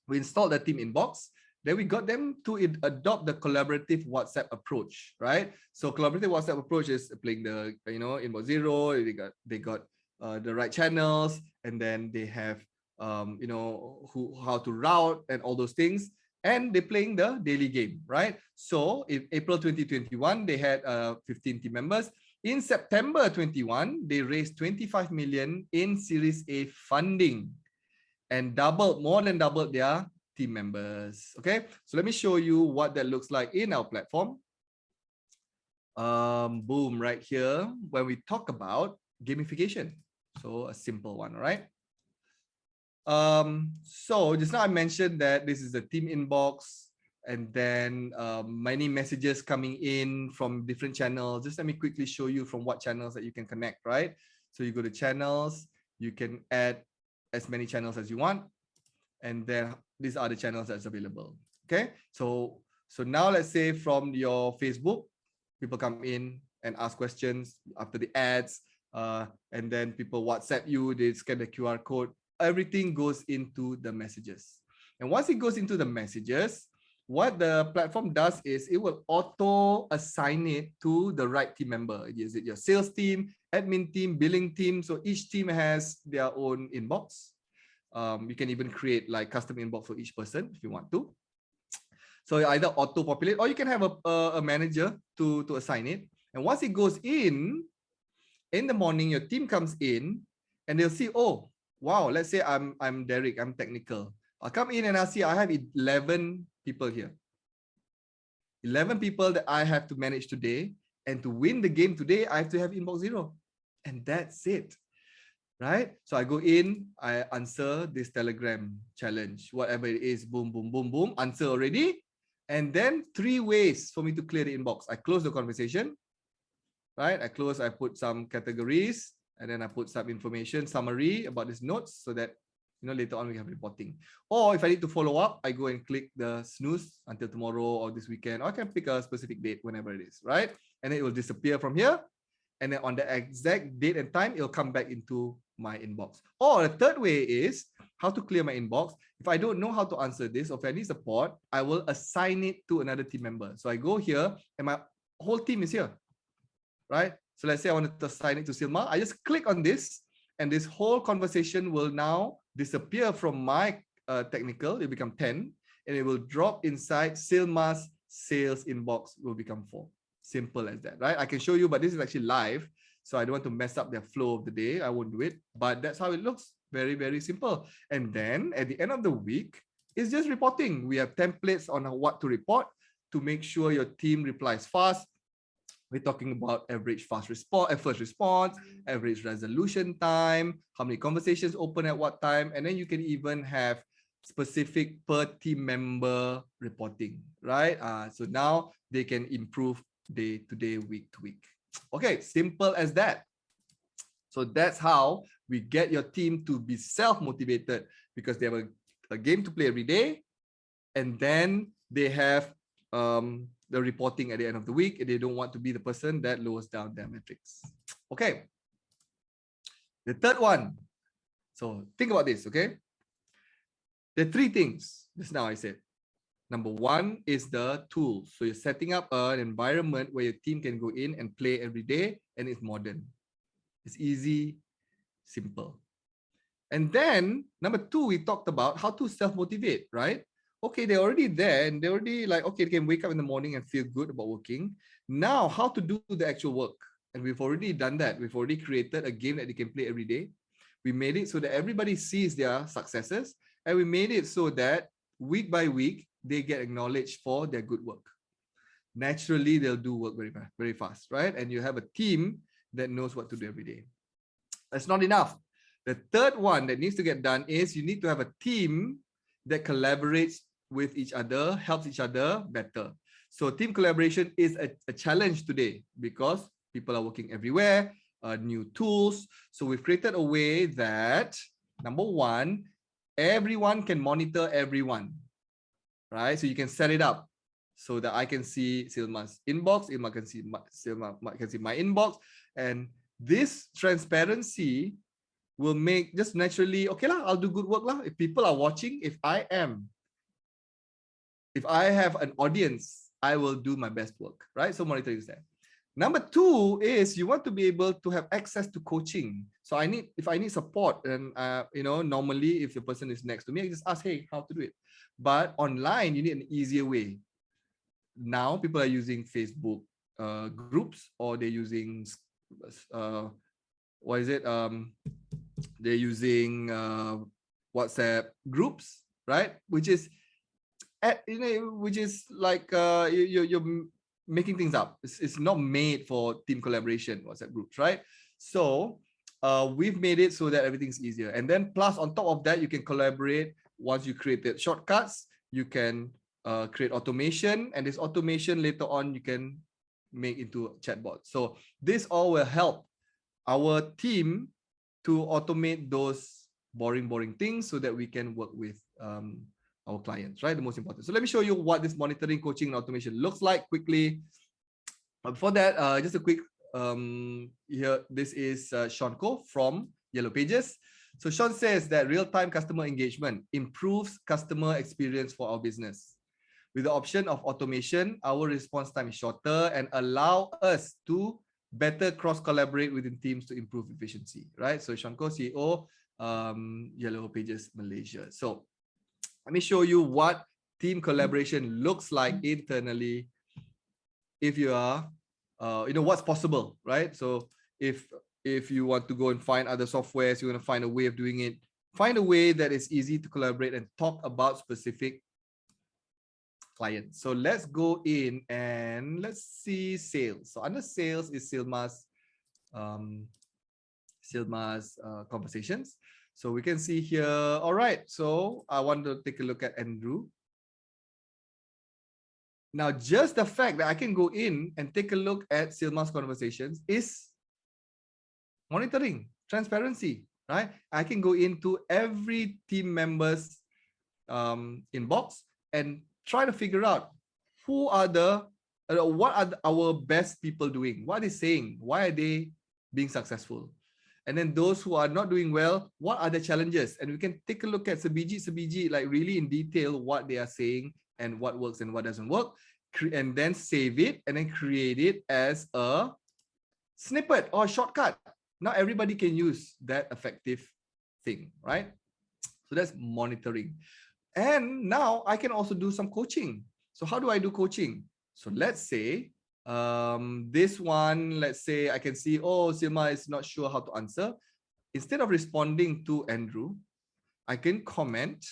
we installed the team inbox. Then we got them to adopt the collaborative WhatsApp approach, right? So collaborative WhatsApp approach is playing the, inbox zero. They got the right channels, and then they have how to route and all those things, and they're playing the daily game, right? So in April 2021, they had 15 team members. In September 21, they raised 25 million in Series A funding, and more than doubled their team members. Okay, so let me show you what that looks like in our platform. Boom, right here, when we talk about gamification. So a simple one, right? So just now I mentioned that this is a team inbox, and then many messages coming in from different channels. Just let me quickly show you from what channels that you can connect, right? So you go to channels, you can add as many channels as you want, and then these are the channels that's available. Okay, so now let's say from your Facebook, people come in and ask questions after the ads, and then people WhatsApp you, they scan the QR code. Everything goes into the messages, and once it goes into the messages, what the platform does is it will auto assign it to the right team member. Is it your sales team, admin team, billing team? So each team has their own inbox. You can even create like custom inbox for each person if you want to. So either auto populate, or you can have a manager to assign it. And once it goes in the morning, your team comes in and they'll see, oh wow, let's say I'm Derek, I'm technical. I'll come in and I'll see I have 11 people here. 11 people that I have to manage today, and to win the game today, I have to have inbox zero, and that's it. Right? So I go in, I answer this Telegram challenge, whatever it is, boom, boom, boom, boom, answer already. And then 3 ways for me to clear the inbox. I close the conversation, right? I put some categories, and then I put some information, summary about these notes, so that later on we have reporting. Or if I need to follow up, I go and click the snooze until tomorrow or this weekend, or I can pick a specific date whenever it is, right? And then it will disappear from here. And then on the exact date and time, it'll come back into my inbox. Or the third way is how to clear my inbox. If I don't know how to answer this, or if I need support, I will assign it to another team member. So I go here and my whole team is here, right? So let's say I wanted to assign it to Silma. I just click on this, and this whole conversation will now disappear from my technical. It will become 10, and it will drop inside Silma's sales inbox, will become 4. Simple as that, right? I can show you, but this is actually live, so I don't want to mess up their flow of the day. I won't do it, but that's how it looks. Very, very simple. And then at the end of the week, it's just reporting. We have templates on what to report to make sure your team replies fast. We're talking about average first response, average resolution time, how many conversations open at what time, and then you can even have specific per team member reporting, right? So now they can improve day to day, week to week. Okay, simple as that. So that's how we get your team to be self-motivated, because they have a game to play every day, and then they have the reporting at the end of the week, and they don't want to be the person that lowers down their metrics. Okay. The third one. So think about this, okay? There are three things just now I said. Number one is the tools. So you're setting up an environment where your team can go in and play every day, and it's modern. It's easy, simple. And then number two, we talked about how to self-motivate, right? Okay, they're already there and they're already like, okay, they can wake up in the morning and feel good about working. Now, how to do the actual work? And we've already done that. We've already created a game that they can play every day. We made it so that everybody sees their successes, and we made it so that week by week, they get acknowledged for their good work. Naturally, they'll do work very fast, right? And you have a team that knows what to do every day. That's not enough. The third one that needs to get done is you need to have a team that collaborates with each other, helps each other better. So team collaboration is a challenge today because people are working everywhere, new tools. So we've created a way that, number one, everyone can monitor everyone, right? So you can set it up so that I can see Silma's inbox, Silma can see my inbox, and this transparency will make just naturally, okay lah, I'll do good work lah. If people are watching, if I have an audience, I will do my best work, right? So monitoring is there. Number two is you want to be able to have access to coaching. So if I need support, and normally if the person is next to me, I just ask, hey, how to do it. But online, you need an easier way. Now people are using Facebook groups, or they're using they're using WhatsApp groups, right? Which is like you're making things up. It's not made for team collaboration, WhatsApp groups, right? So we've made it so that everything's easier. And then plus on top of that, you can collaborate. Once you created shortcuts, you can create automation, and this automation later on you can make into a chatbot. So this all will help our team to automate those boring things so that we can work with our clients, right? The most important. So let me show you what this monitoring, coaching, and automation looks like quickly. Before that, just a quick here. This is Sean Ko from Yellow Pages. So Sean says that real-time customer engagement improves customer experience for our business. With the option of automation, our response time is shorter and allow us to better cross-collaborate within teams to improve efficiency, right? So Sean Ko, CEO, Yellow Pages Malaysia. So let me show you what team collaboration looks like internally. If you are, what's possible, right? So if you want to go and find other softwares, you want to find a way of doing it, find a way that is easy to collaborate and talk about specific clients. So let's go in and let's see sales. So under sales is Silma's conversations. So we can see here, all right, so I want to take a look at Andrew. Now, just the fact that I can go in and take a look at Silma's conversations is monitoring, transparency, right? I can go into every team member's inbox and try to figure out what are our best people doing? What are they saying? Why are they being successful? And then those who are not doing well, what are the challenges? And we can take a look at sebiji, like really in detail what they are saying and what works and what doesn't work, and then save it and then create it as a snippet or a shortcut. Not everybody can use that effective thing, right? So that's monitoring. And now I can also do some coaching. So how do I do coaching? So let's say this one, let's say I can see, oh, Silma is not sure how to answer. Instead of responding to Andrew, I can comment,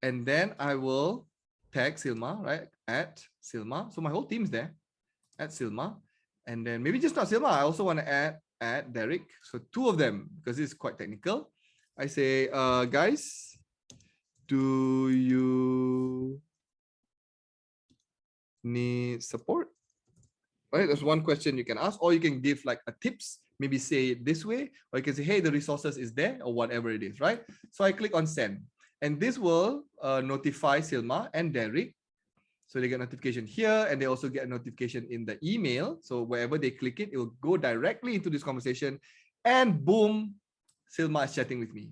and then I will tag Silma, right? At Silma. So my whole team's there at Silma. And then maybe just not Silma. I also want to add Derek. So two of them, because it's quite technical. I say, guys, do you need support? Right, that's one question you can ask, or you can give like a tips, maybe say it this way, or you can say, hey, the resources is there, or whatever it is, right? So I click on send, and this will notify Silma and Derek. So they get notification here, and they also get a notification in the email. So wherever they click it, it will go directly into this conversation, and boom, Silma is chatting with me,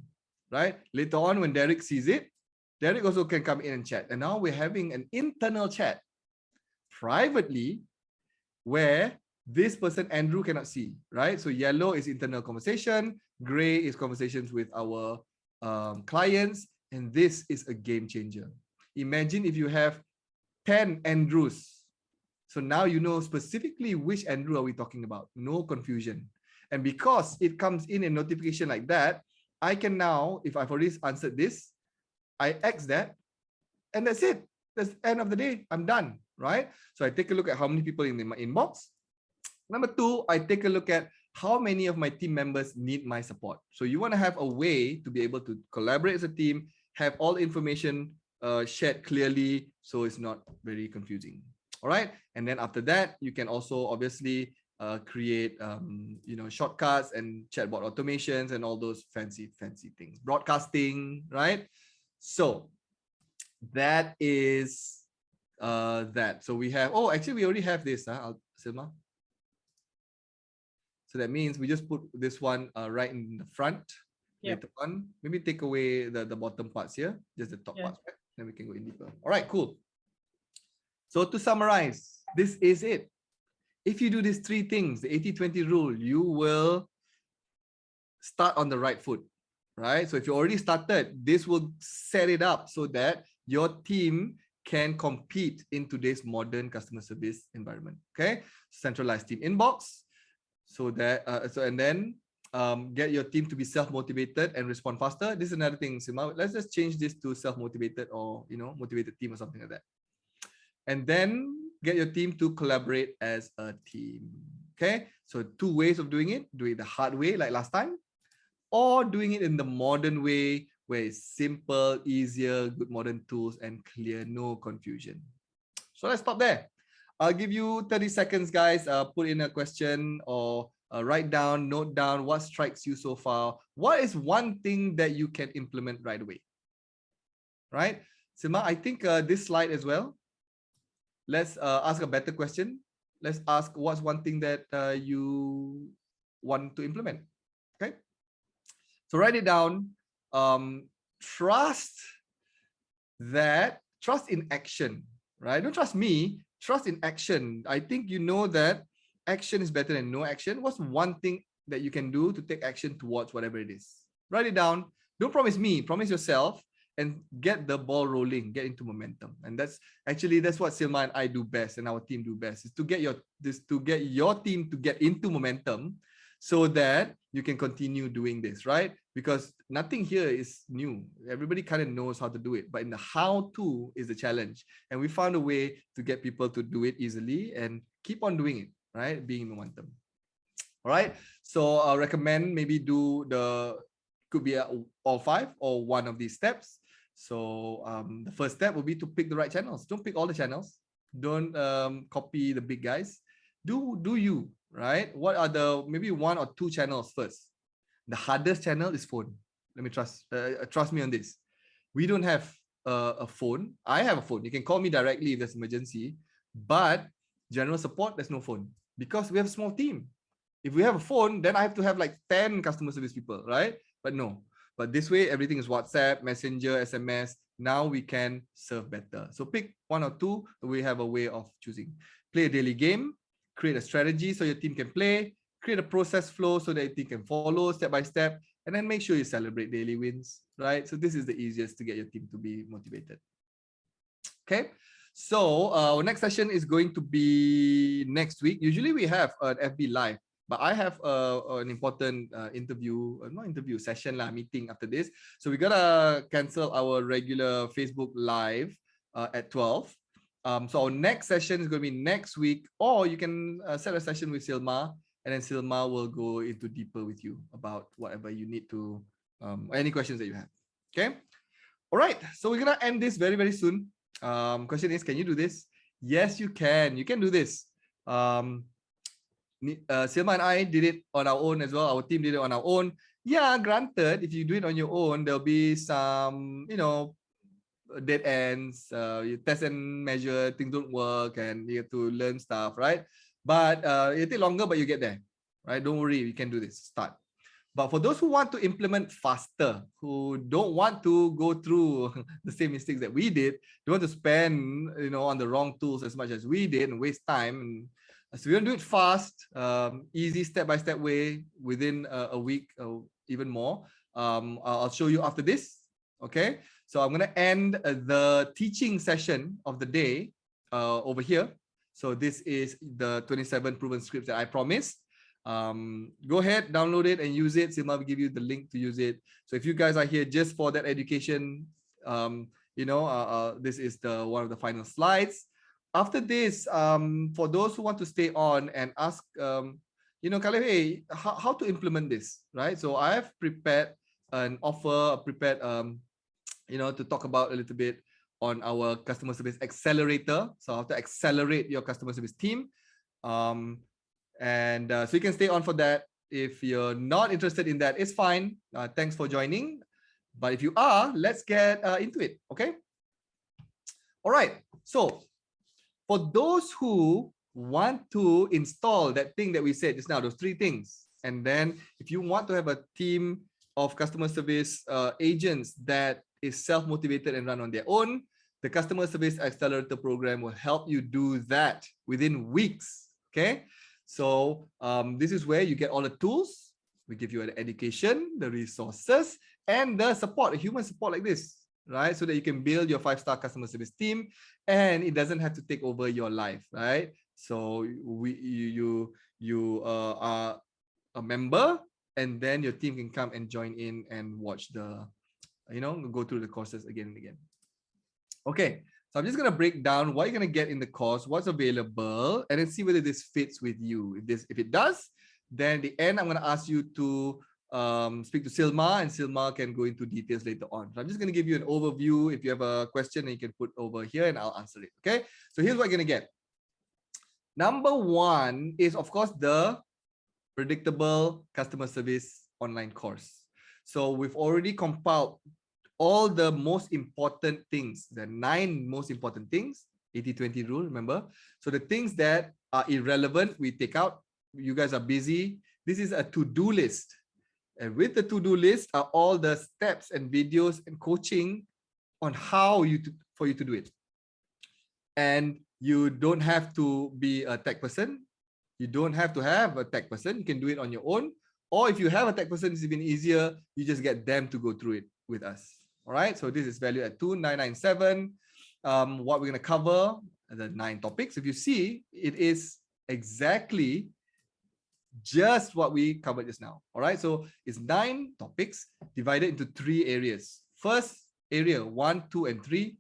right? Later on, when Derek sees it, Derek also can come in and chat. And now we're having an internal chat privately, where this person, Andrew, cannot see, right? So yellow is internal conversation, gray is conversations with our clients, and this is a game changer. Imagine if you have 10 Andrews. So now you know specifically which Andrew are we talking about, no confusion. And because it comes in a notification like that, I can now, if I've already answered this, I X that, and that's it. That's the end of the day. I'm done, right? So I take a look at how many people in my inbox. Number two, I take a look at how many of my team members need my support. So you want to have a way to be able to collaborate as a team, have all the information shared clearly, so it's not very confusing. All right. And then after that, you can also obviously create shortcuts and chatbot automations and all those fancy things. Broadcasting, right? So that is that. So we have, actually we already have this, Silma. So that means we just put this one right in the front. Yep. Later on, maybe take away the bottom parts here, just the top parts, right? Then we can go in deeper. All right, cool. So to summarize, this is it. If you do these three things, the 80-20 rule, you will start on the right foot, right? So if you already started, this will set it up so that your team can compete in today's modern customer service environment. Okay, centralized team inbox, so that and then get your team to be self-motivated and respond faster. This is another thing, Sima. Let's just change this to self-motivated, or motivated team or something like that. And then get your team to collaborate as a team. Okay, so two ways of doing it: do it the hard way like last time, or doing it in the modern way, where it's simple, easier, good modern tools, and clear, no confusion. So let's stop there. I'll give you 30 seconds, guys. Put in a question, or write down, note down what strikes you so far. What is one thing that you can implement right away? Right? Sima, I think this slide as well. Let's ask a better question. Let's ask what's one thing that you want to implement. Okay? So write it down. Trust in action, right? Don't trust me, trust in action. I think you know that action is better than no action. What's one thing that you can do to take action towards whatever it is? Write it down. Don't promise me, promise yourself, and get the ball rolling, get into momentum. And that's what Silma and I do best, and our team do best, is to get your team to get into momentum, so that you can continue doing this, right? Because nothing here is new. Everybody kind of knows how to do it, but in the how to is the challenge. And we found a way to get people to do it easily and keep on doing it, right? Being momentum. All right. So I'll recommend maybe could be all 5 or one of these steps. So the first step will be to pick the right channels. Don't pick all the channels. Don't copy the big guys. Do you, right? What are maybe 1 or 2 channels first? The hardest channel is phone. Let me trust me on this. We don't have a phone. I have a phone. You can call me directly if there's emergency, but general support, there's no phone because we have a small team. If we have a phone, then I have to have like 10 customer service people, right? But no. But this way, everything is WhatsApp, Messenger, SMS. Now we can serve better. So pick 1 or 2. We have a way of choosing. Play a daily game. Create a strategy so your team can play. Create a process flow so that your team can follow step by step. And then make sure you celebrate daily wins, right? So this is the easiest to get your team to be motivated. Okay. So our next session is going to be next week. Usually we have an FB Live, but I have an important session meeting after this. So we gotta cancel our regular Facebook Live at 12. So our next session is going to be next week, or you can set a session with Silma, and then Silma will go into deeper with you about whatever you need to, any questions that you have. Okay. All right. So we're going to end this very, very soon. Question is, can you do this? Yes, you can. You can do this. Silma and I did it on our own as well. Our team did it on our own. Yeah, granted, if you do it on your own, there'll be some, dead ends, you test and measure, things don't work, and you have to learn stuff, right? But it take longer, but you get there, right? Don't worry, you can do this. Start. But for those who want to implement faster, who don't want to go through the same mistakes that we did, they want to spend, on the wrong tools as much as we did and waste time. So we're gonna do it fast, easy step-by-step way within a week or even more. I'll show you after this. Okay, so I'm gonna end the teaching session of the day over here. So this is the 27 proven scripts that I promised. Go ahead, download it and use it. Silma will give you the link to use it. So if you guys are here just for that education, this is the one of the final slides. After this, for those who want to stay on and ask, Khalif, hey, how to implement this, right? So I've prepared an offer, to talk about a little bit on our customer service accelerator. So how to accelerate your customer service team. So you can stay on for that. If you're not interested in that, it's fine. Thanks for joining. But if you are, let's get into it, okay? All right, so for those who want to install that thing that we said just now, those 3 things, and then if you want to have a team of customer service agents that is self-motivated and run on their own, the Customer Service Accelerator program will help you do that within weeks, okay? So this is where you get all the tools. We give you an education, the resources, and the support, a human support like this, right? So that you can build your 5-star customer service team, and it doesn't have to take over your life, right? So you are a member, and then your team can come and join in and watch the, go through the courses again and again. Okay, so I'm just going to break down what you're going to get in the course, what's available, and then see whether this fits with you. If it does, then at the end, I'm going to ask you to speak to Silma, and Silma can go into details later on. So I'm just going to give you an overview. If you have a question, you can put over here and I'll answer it. Okay, so here's what you're going to get. Number 1 is, of course, the predictable customer service online course. So we've already compiled all the most important things, the 9 most important things, 80-20 rule, remember? So the things that are irrelevant, we take out. You guys are busy. This is a to-do list. And with the to-do list are all the steps and videos and coaching on how for you to do it. And you don't have to be a tech person. You don't have to have a tech person. You can do it on your own. Or if you have a tech person, it's even easier. You just get them to go through it with us. All right. So this is valued at 2,997. What we're going to cover, the 9 topics. If you see, it is exactly just what we covered just now. All right. So it's 9 topics divided into 3 areas. First area, 1, 2, and 3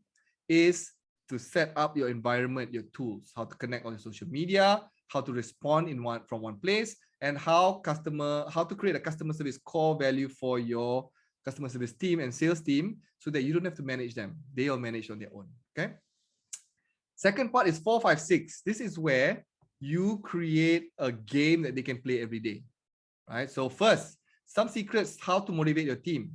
is to set up your environment, your tools, how to connect on your social media, how to respond from one place, and how to create a customer service core value for your customer service team and sales team so that you don't have to manage them. They will manage on their own. Okay. Second part is 4, 5, 6. This is where you create a game that they can play every day. Right. So first, some secrets how to motivate your team.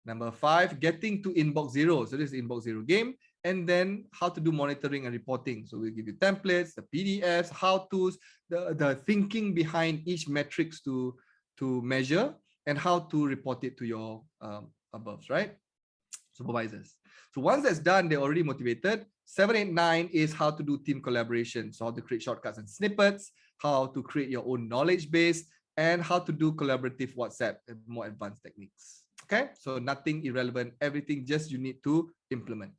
Number 5, getting to inbox 0. So this is inbox 0 game. And then how to do monitoring and reporting. So we'll give you templates, the PDFs, how-tos, the thinking behind each metrics to measure, and how to report it to your above, right? Supervisors. So once that's done, they're already motivated. 7, 8, 9 is how to do team collaboration. So how to create shortcuts and snippets, how to create your own knowledge base, and how to do collaborative WhatsApp and more advanced techniques. Okay, so nothing irrelevant, everything just you need to implement.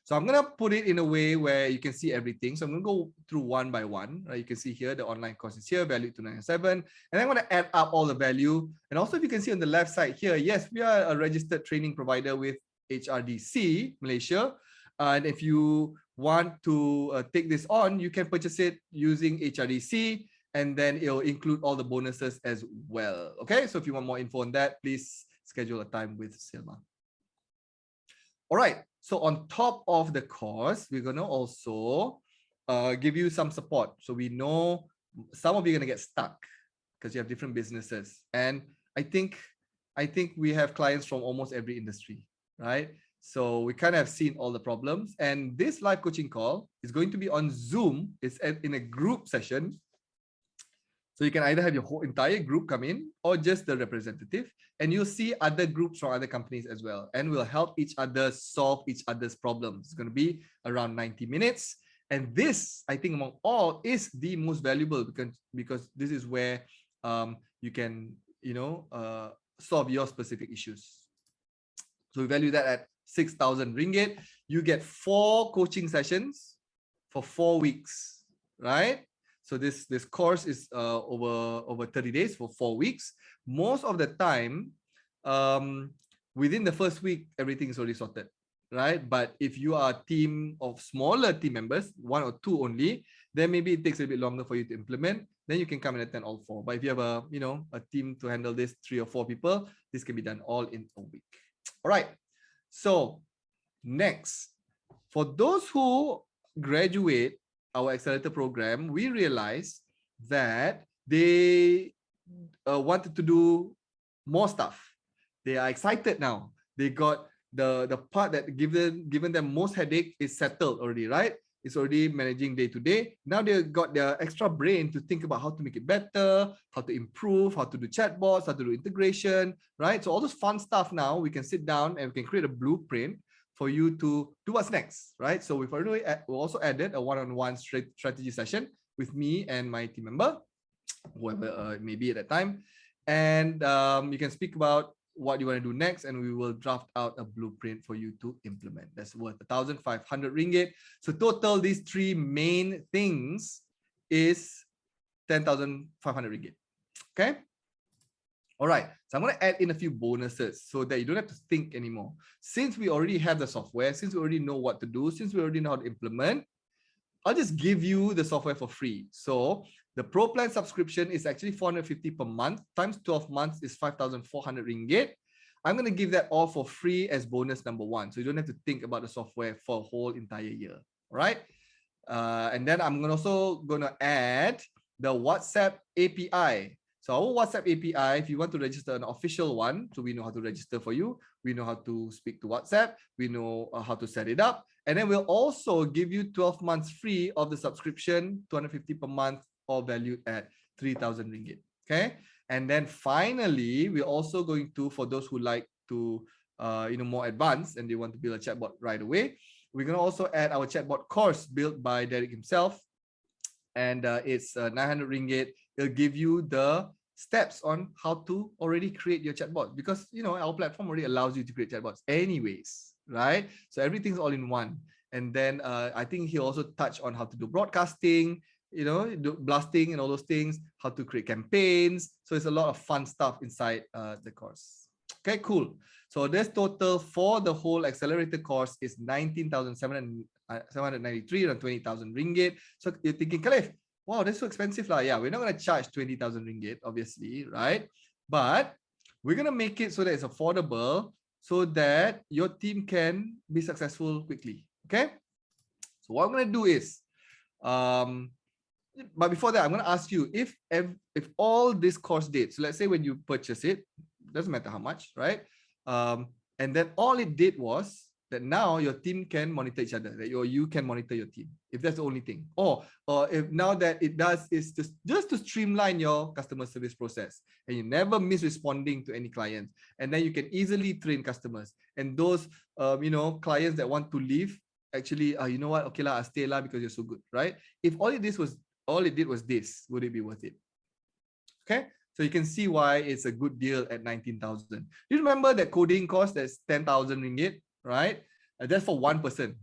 So I'm going to put it in a way where you can see everything. So I'm going to go through one by one. Right? You can see here, the online course is here, value 297. And I'm going to add up all the value. And also, if you can see on the left side here, yes, we are a registered training provider with HRDC, Malaysia. And if you want to take this on, you can purchase it using HRDC, and then it'll include all the bonuses as well. Okay, so if you want more info on that, please schedule a time with Silma. All right, so on top of the course, we're going to also give you some support. So we know some of you are going to get stuck because you have different businesses. And I think we have clients from almost every industry, right? So we kind of have seen all the problems. And this live coaching call is going to be on Zoom. It's in a group session. So you can either have your whole entire group come in or just the representative, and you'll see other groups from other companies as well. And we'll help each other solve each other's problems. It's going to be around 90 minutes. And this, I think among all, is the most valuable because this is where you can, solve your specific issues. So we value that at 6,000 ringgit. You get 4 coaching sessions for 4 weeks, right? So this course is over 30 days for 4 weeks. Most of the time, within the first week, everything is already sorted, right? But if you are a team of smaller team members, 1 or 2 only, then maybe it takes a bit longer for you to implement. Then you can come and attend all 4. But if you have a team to handle this, 3 or 4 people, this can be done all in a week. All right. So next, for those who graduate our Accelerator program, we realized that they wanted to do more stuff. They are excited now. They got the part that given them most headache is settled already, right? It's already managing day to day. Now they got their extra brain to think about how to make it better, how to improve, how to do chatbots, how to do integration, right? So all those fun stuff now, we can sit down and we can create a blueprint for you to do what's next, right? So we've also added a one-on-one strategy session with me and my team member, whoever it may be at that time. And you can speak about what you want to do next, and we will draft out a blueprint for you to implement. That's worth 1,500 ringgit. So total, these 3 main things is 10,500 ringgit. Okay. All right, so I'm going to add in a few bonuses so that you don't have to think anymore. Since we already have the software, since we already know what to do, since we already know how to implement, I'll just give you the software for free. So the Pro Plan subscription is actually 450 per month, times 12 months is 5,400 ringgit. I'm going to give that all for free as bonus number 1. So you don't have to think about the software for a whole entire year. All right. And then I'm also going to add the WhatsApp API. So our WhatsApp API, if you want to register an official one, so we know how to register for you, we know how to speak to WhatsApp, we know how to set it up. And then we'll also give you 12 months free of the subscription, 250 per month, all valued at 3,000 ringgit. Okay. And then finally, we're also going to, for those who like to, more advanced and they want to build a chatbot right away, we're going to also add our chatbot course built by Derek himself. And it's 900 ringgit. It'll give you the steps on how to already create your chatbot, because our platform already allows you to create chatbots anyways, right? So everything's all in one. And then I think he'll also touch on how to do broadcasting, do blasting and all those things, how to create campaigns. So it's a lot of fun stuff inside the course. Okay, cool. So this total for the whole Accelerator course is 19,793, around 20,000 ringgit. So you're thinking, Khalif, wow, that's so expensive. Yeah, we're not going to charge 20,000 ringgit, obviously, right? But we're going to make it so that it's affordable so that your team can be successful quickly. Okay? So what I'm going to do is, but before that, I'm going to ask you if all this course did, so let's say when you purchase it, doesn't matter how much, right? And then all it did was that now your team can monitor each other, that you can monitor your team, if that's the only thing. Or if now that it does is just to streamline your customer service process, and you never miss responding to any clients, and then you can easily train customers. And those clients that want to leave, actually, you know what? Okay lah, I'll stay lah because you're so good, right? If all it did was this, would it be worth it? Okay. So you can see why it's a good deal at 19,000. You remember that coding course that's 10,000 ringgit, right? That's for one person.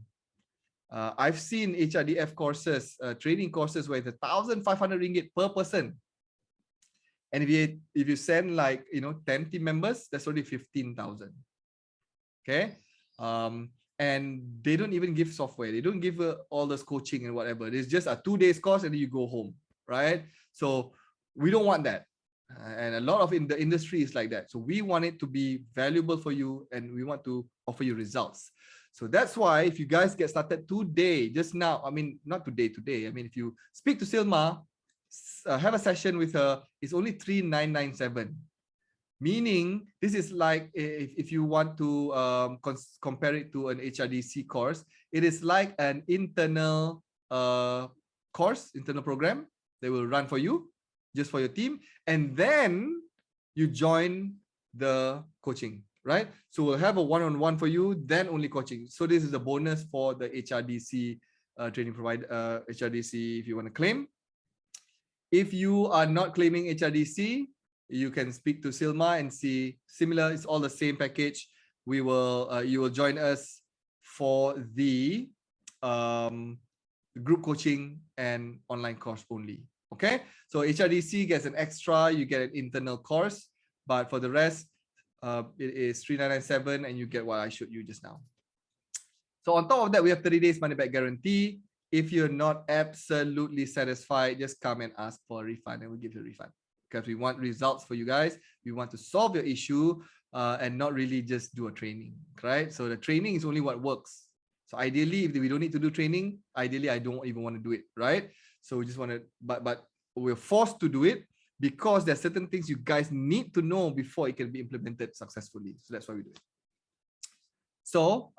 I've seen HRDF courses, training courses where it's 1,500 ringgit per person. And if you send 10 team members, that's already 15,000. Okay. and they don't even give software. They don't give all this coaching and whatever. It's just a 2 days course and then you go home, right? So we don't want that. And a lot of in the industry is like that. So we want it to be valuable for you and we want to offer you results. So that's why if you guys get started today, just now, I mean, not today, I mean, if you speak to Silma, have a session with her, it's only 3,997. Meaning, this is like if you want to compare it to an HRDC course, it is like an internal course, internal program they will run for you, just for your team. And then you join the coaching, right? So we'll have a one-on-one for you, then only coaching. So this is a bonus for the HRDC training provider, HRDC if you want to claim. If you are not claiming HRDC, you can speak to Silma and see similar. It's all the same package. We will you will join us for the group coaching and online course only. Okay, so HRDC gets an extra. You get an internal course, but for the rest, it is 3,997, and you get what I showed you just now. So on top of that, we have 30 days money back guarantee. If you're not absolutely satisfied, just come and ask for a refund, and we'll give you a refund. Because we want results for you guys. We want to solve your issue and not really just do a training, right? So the training is only what works. So ideally, if we don't need to do training, ideally, I don't even want to do it, right? So we just want to, but we're forced to do it because there's certain things you guys need to know before it can be implemented successfully. So that's why we do it. So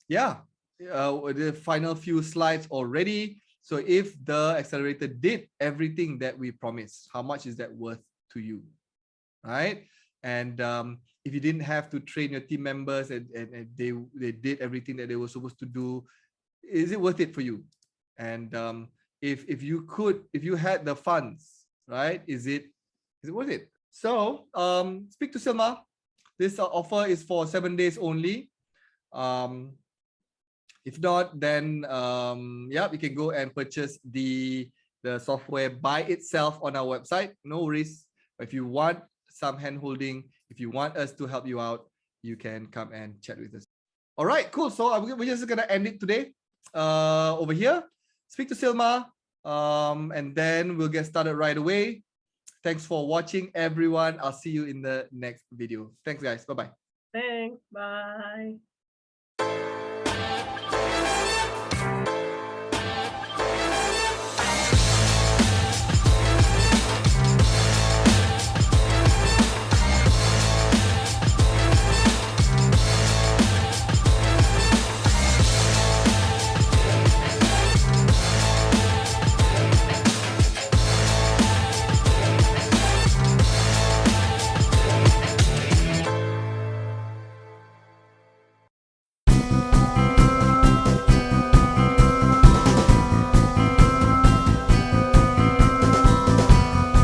yeah, the final few slides already. So if the accelerator did everything that we promised, how much is that worth to you, right? And if you didn't have to train your team members and they did everything that they were supposed to do, is it worth it for you? And if you had the funds, right? Is it worth it? So speak to Silma. This offer is for 7 days only. If not, then yeah, we can go and purchase the software by itself on our website. No worries. If you want some hand holding, if you want us to help you out, you can come and chat with us. All right, cool. So we're just gonna end it today over here. Speak to Silma, and then we'll get started right away. Thanks for watching, everyone. I'll see you in the next video. Thanks, guys. Bye-bye. Thanks. Bye.